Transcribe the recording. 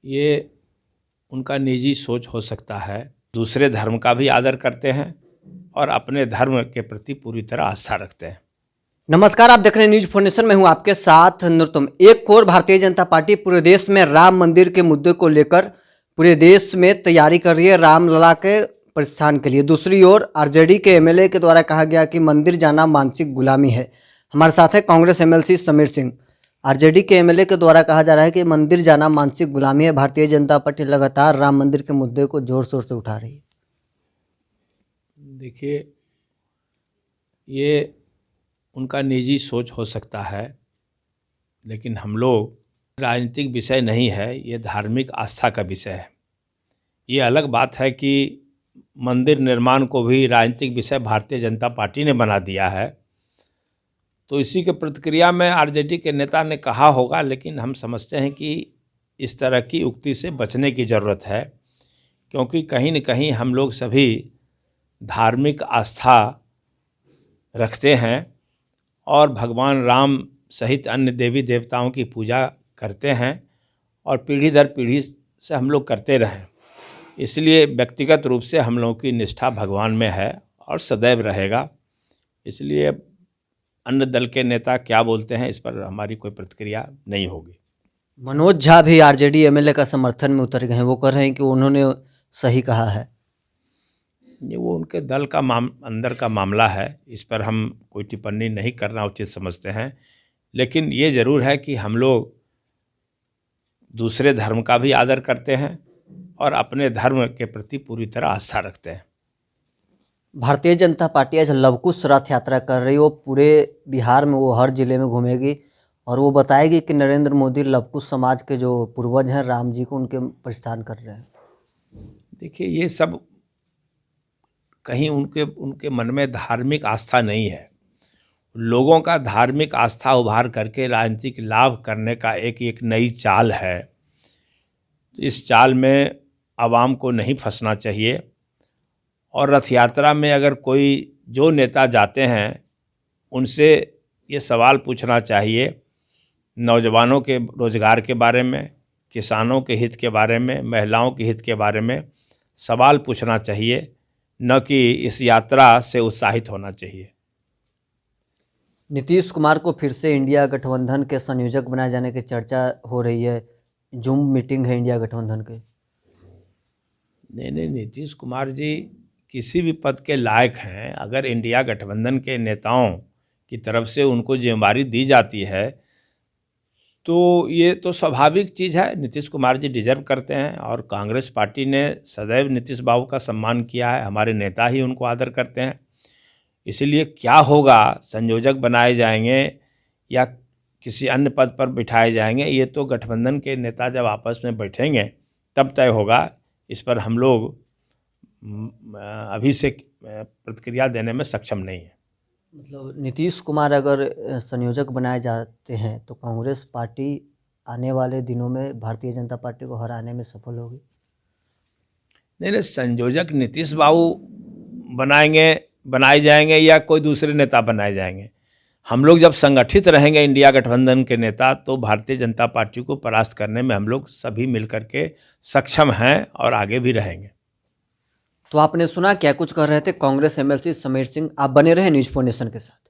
ये उनका निजी सोच हो सकता है। दूसरे धर्म का भी आदर करते हैं और अपने धर्म के प्रति पूरी तरह आस्था रखते हैं। नमस्कार, आप देख रहे हैं न्यूज फोर नेशन में हूं आपके साथ नरोत्तम। एक ओर भारतीय जनता पार्टी पूरे देश में राम मंदिर के मुद्दे को लेकर पूरे देश में तैयारी कर रही है रामलला के प्रस्थान के लिए। दूसरी ओर आरजेडी के एमएलए के द्वारा कहा गया कि मंदिर जाना मानसिक गुलामी है। हमारे साथ है कांग्रेस एमएलसी समीर सिंह। आरजेडी के एमएलए के द्वारा कहा जा रहा है कि मंदिर जाना मानसिक गुलामी है। भारतीय जनता पार्टी लगातार राम मंदिर के मुद्दे को जोर शोर से उठा रही है। देखिए, ये उनका निजी सोच हो सकता है, लेकिन हम लोग राजनीतिक विषय नहीं है, ये धार्मिक आस्था का विषय है। ये अलग बात है कि मंदिर निर्माण को भी राजनीतिक विषय भारतीय जनता पार्टी ने बना दिया है, तो इसी के प्रतिक्रिया में आरजेडी के नेता ने कहा होगा, लेकिन हम समझते हैं कि इस तरह की उक्ति से बचने की ज़रूरत है, क्योंकि कहीं न कहीं हम लोग सभी धार्मिक आस्था रखते हैं और भगवान राम सहित अन्य देवी देवताओं की पूजा करते हैं और पीढ़ी दर पीढ़ी से हम लोग करते रहें। इसलिए व्यक्तिगत रूप से हम लोगों की निष्ठा भगवान में है और सदैव रहेगा। इसलिए अन्य दल के नेता क्या बोलते हैं इस पर हमारी कोई प्रतिक्रिया नहीं होगी। मनोज झा भी आरजेडी एमएलए का समर्थन में उतर गए हैं। वो कह रहे हैं कि उन्होंने सही कहा है। ये वो उनके दल का अंदर का मामला है, इस पर हम कोई टिप्पणी नहीं करना उचित समझते हैं। लेकिन ये ज़रूर है कि हम लोग दूसरे धर्म का भी आदर करते हैं और अपने धर्म के प्रति पूरी तरह आस्था रखते हैं। भारतीय जनता पार्टी आज लवकुश रथ यात्रा कर रही है। वो पूरे बिहार में, वो हर जिले में घूमेगी और वो बताएगी कि नरेंद्र मोदी लवकुश समाज के जो पूर्वज हैं राम जी को उनके प्रस्थान कर रहे हैं। देखिए, ये सब कहीं उनके मन में धार्मिक आस्था नहीं है। लोगों का धार्मिक आस्था उभार करके राजनीतिक लाभ करने का एक नई चाल है। इस चाल में आवाम को नहीं फंसना चाहिए और रथ यात्रा में अगर कोई जो नेता जाते हैं उनसे ये सवाल पूछना चाहिए, नौजवानों के रोजगार के बारे में, किसानों के हित के बारे में, महिलाओं के हित के बारे में सवाल पूछना चाहिए, न कि इस यात्रा से उत्साहित होना चाहिए। नीतीश कुमार को फिर से इंडिया गठबंधन के संयोजक बनाए जाने की चर्चा हो रही है। जूम मीटिंग है इंडिया गठबंधन के। नहीं, नीतीश कुमार जी किसी भी पद के लायक हैं। अगर इंडिया गठबंधन के नेताओं की तरफ से उनको जिम्मेदारी दी जाती है तो ये तो स्वाभाविक चीज़ है। नीतीश कुमार जी डिजर्व करते हैं और कांग्रेस पार्टी ने सदैव नीतीश बाबू का सम्मान किया है। हमारे नेता ही उनको आदर करते हैं। इसलिए क्या होगा, संयोजक बनाए जाएंगे या किसी अन्य पद पर बिठाए जाएंगे, ये तो गठबंधन के नेता जब आपस में बैठेंगे तब तय होगा। इस पर हम लोग अभी से प्रतिक्रिया देने में सक्षम नहीं है। मतलब नीतीश कुमार अगर संयोजक बनाए जाते हैं तो कांग्रेस पार्टी आने वाले दिनों में भारतीय जनता पार्टी को हराने में सफल होगी। नहीं, संयोजक नीतीश बाबू बनाए जाएंगे या कोई दूसरे नेता बनाए जाएंगे। हम लोग जब संगठित रहेंगे इंडिया गठबंधन के नेता, तो भारतीय जनता पार्टी को परास्त करने में हम लोग सभी मिलकर के सक्षम हैं और आगे भी रहेंगे। तो आपने सुना क्या कुछ कह रहे थे कांग्रेस एमएलसी समीर सिंह। आप बने रहे न्यूज फोर नेशन के साथ।